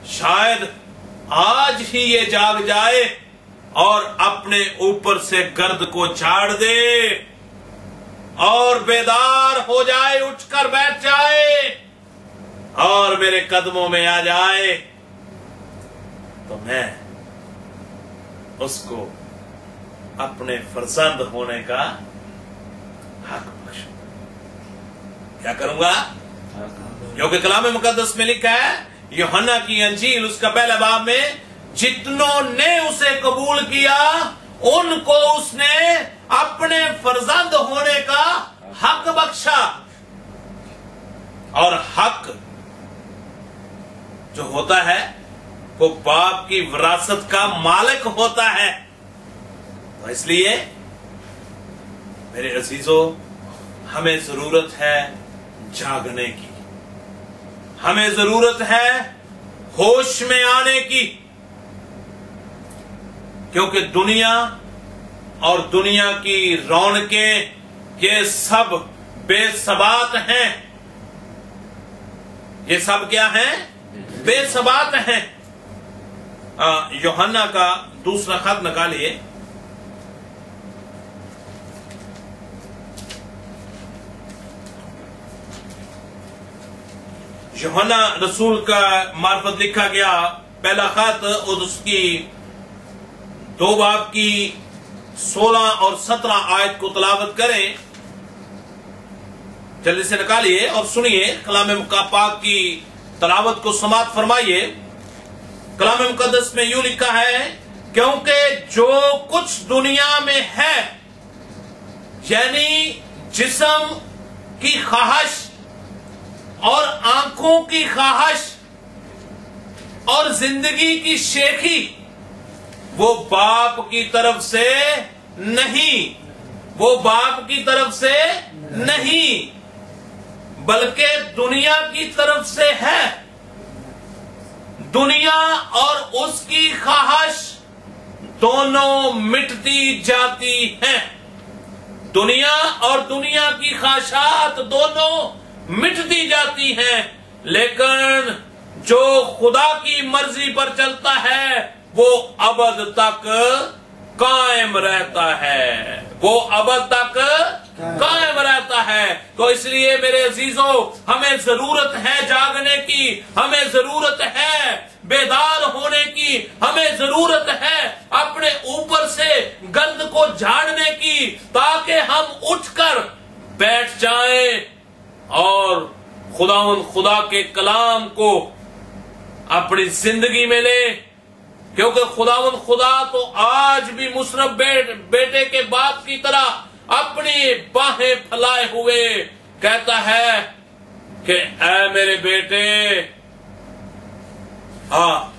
शायद आज ही ये जाग जाए और अपने ऊपर से गर्द को झाड़ दे और बेदार हो जाए, उठकर बैठ जाए और मेरे कदमों में आ जाए, तो मैं उसको अपने फर्जंद होने का हक बख्शूंगा। क्या करूंगा? क्योंकि कलाम मुकद्दस में लिखा है, यूहन्ना की अंजील उसका पहला बाब में, जितनों ने उसे कबूल किया उनको उसने अपने फर्जंद होने का हक बख्शा। और हक जो होता है वो बाप की विरासत का मालिक होता है। तो इसलिए मेरे अजीजों, हमें जरूरत है जागने की, हमें जरूरत है होश में आने की, क्योंकि दुनिया और दुनिया की रौनकें ये सब बेसबात हैं। ये सब क्या हैं? बेसबात हैं। यूहन्ना का दूसरा खत निकालिए, यूहन्ना रसूल का मार्फत लिखा गया पहला खत और उसकी 2 बाब की 16 और 17 आयत को तलावत करें। जल्दी से निकालिए और सुनिए, कलाम पाक की तलावत को समाप्त फरमाइए। कलाम मुकद्दस में यूं लिखा है, क्योंकि जो कुछ दुनिया में है, यानी जिस्म की ख्वाहिश और आंखों की ख्वाहिश और जिंदगी की शेखी, वो बाप की तरफ से नहीं, वो बाप की तरफ से नहीं बल्कि दुनिया की तरफ से है। दुनिया और उसकी ख्वाहिश दोनों मिटती जाती हैं। दुनिया और दुनिया की ख्वाहिशात दोनों मिटती जाती हैं, लेकिन जो खुदा की मर्जी पर चलता है वो अबद तक कायम रहता है, वो अबद तक कायम रहता है। तो इसलिए मेरे अजीजों, हमें जरूरत है जागने की, हमें जरूरत है बेदार होने की, हमें जरूरत है अपने ऊपर से गंद को झाड़ने की, ताकि हम उठकर बैठ जाएं और खुदा के कलाम को अपनी जिंदगी में ले। क्योंकि खुदा तो आज भी मुशर्रफ बेटे के बाप की तरह अपनी बाहें फैलाए हुए कहता है कि ऐ मेरे बेटे, हाँ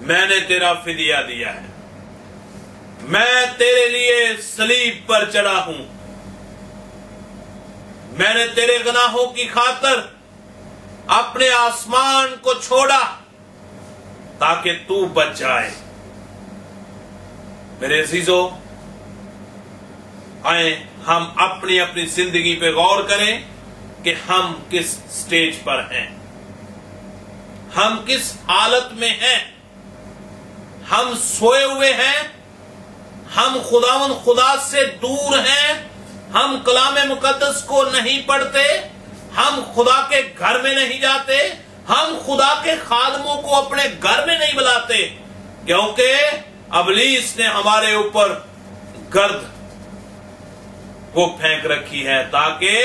मैंने तेरा फिदिया दिया है, मैं तेरे लिए सलीब पर चढ़ा हूं, मैंने तेरे गुनाहों की खातिर अपने आसमान को छोड़ा ताकि तू बच जाए। मेरे अजीजों, आए हम अपनी अपनी जिंदगी पे गौर करें कि हम किस स्टेज पर हैं, हम किस हालत में हैं। हम सोए हुए हैं, हम खुदा से दूर हैं, हम कलाम मुकद्दस को नहीं पढ़ते, हम खुदा के घर में नहीं जाते, हम खुदा के खादमों को अपने घर में नहीं बुलाते, क्योंकि अबलीस ने हमारे ऊपर गर्द वो फेंक रखी है ताकि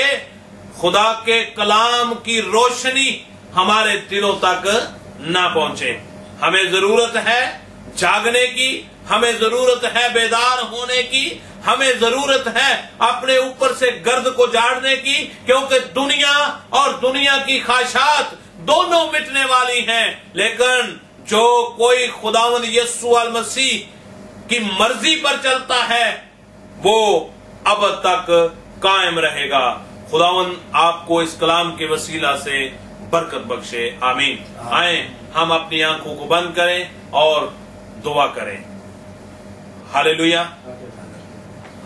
खुदा के कलाम की रोशनी हमारे दिलों तक ना पहुंचे। हमें जरूरत है जागने की, हमें जरूरत है बेदार होने की, हमें जरूरत है अपने ऊपर से गर्द को झाड़ने की, क्योंकि दुनिया और दुनिया की ख्वाहिशात दोनों मिटने वाली हैं, लेकिन जो कोई खुदावंद यीशु मसीह की मर्जी पर चलता है वो अब तक कायम रहेगा। खुदावंद आपको इस कलाम के वसीला से बरकत बख्शे, आमीन। आए हम अपनी आंखों को बंद करें और दुआ करें। Hallelujah,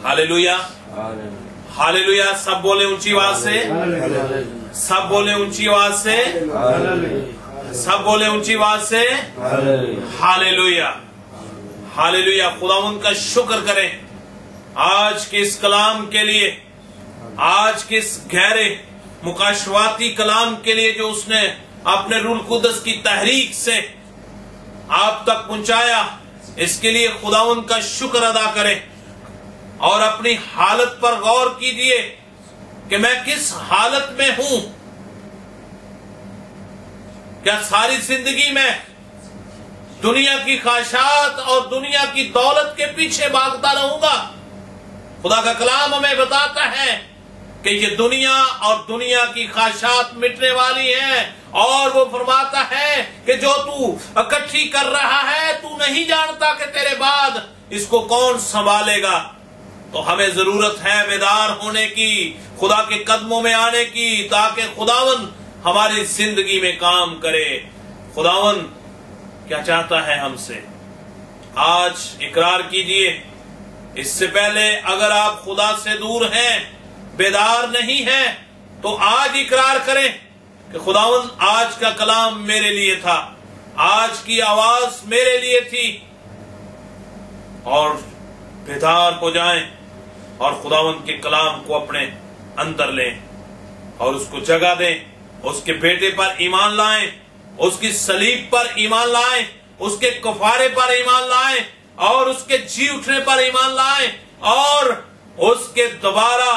hallelujah, hallelujah. सब बोले ऊंची आवाज से, सब बोले ऊंची आवाज से। सब बोले ऊंची आवाज से हालेलुया, हालेलुया। खुदावंद का शुक्र करें आज के इस कलाम के लिए, आज के इस गहरे मुकाशवाती कलाम के लिए जो उसने अपने रूह कुदस की तहरीक से आप तक पहुंचाया। इसके लिए खुदावंद का शुक्र अदा करें और अपनी हालत पर गौर कीजिए कि मैं किस हालत में हूं। क्या सारी जिंदगी में दुनिया की ख्वाहिशात और दुनिया की दौलत के पीछे भागता रहूंगा? खुदा का कलाम हमें बताता है कि ये दुनिया और दुनिया की ख्वाहिशात मिटने वाली है, और वो फरमाता है कि जो तू इकट्ठी कर रहा है तू नहीं जानता कि तेरे बाद इसको कौन संभालेगा। तो हमें जरूरत है बेदार होने की, खुदा के कदमों में आने की, ताकि खुदावन हमारी जिंदगी में काम करे। खुदावन क्या चाहता है हमसे? आज इकरार कीजिए। इससे पहले अगर आप खुदा से दूर हैं, बेदार नहीं हैं, तो आज इकरार करें कि खुदावन आज का कलाम मेरे लिए था, आज की आवाज मेरे लिए थी। और बेदार हो जाएं और खुदावन के कलाम को अपने अंदर लें और उसको जगह दें। उसके बेटे पर ईमान लाएं, उसकी सलीब पर ईमान लाएं, उसके कफारे पर ईमान लाएं और उसके जी उठने पर ईमान लाएं और उसके दोबारा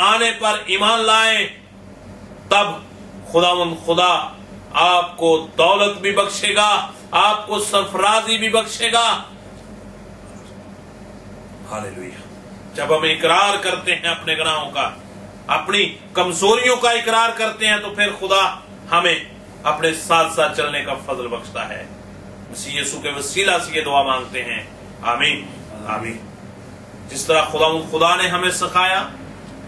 आने पर ईमान लाएं। तब खुदावंद खुदा आपको दौलत भी बख्शेगा, आपको सरफराजी भी बख्शेगा। हालेलुया। जब हम इकरार करते हैं अपने गुनाहों का, अपनी कमजोरियों का इकरार करते हैं, तो फिर खुदा हमें अपने साथ साथ चलने का फजल बख्शता है। मसीह यीशु के वसीला से ये दुआ मांगते हैं, आमीन आमीन। जिस तरह खुदा ने हमें सिखाया,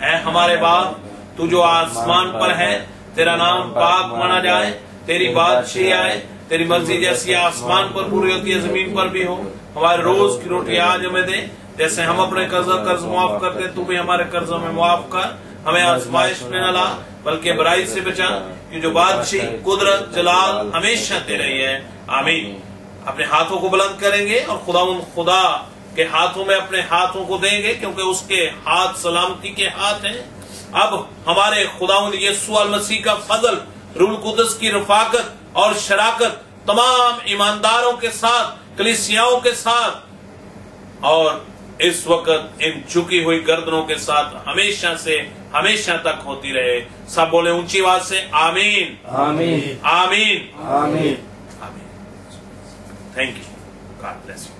ऐ हमारे बाप तू जो आसमान पर है, तेरा नाम पाक माना जाए, तेरी बादशाही आए, तेरी मर्जी जैसी आसमान पर पूरी होती है जमीन पर भी हो। हमारे रोज की रोटी आज हमें दे, जैसे हम अपने कर्ज माफ करते, तू भी हमारे कर्जों में माफ कर। हमें आजमाइश में न ला, बल्कि बुराई से बचा, कि जो बादशाही कुदरत जलाल हमेशा तेरे ही है, आमीन। अपने हाथों को बुलंद करेंगे और खुदा के हाथों में अपने हाथों को देंगे, क्योंकि उसके हाथ सलामती के हाथ हैं। अब हमारे खुदावंद यीशु मसीह का फजल, रूह कुदस की रफाकत और शराकत तमाम ईमानदारों के साथ, कलीसियाओं के साथ और इस वक्त इन झुकी हुई गर्दनों के साथ हमेशा से हमेशा तक होती रहे। सब बोले ऊंची आवाज से आमीन आमीन आमीन आमीन आमीन। Thank you. God bless you.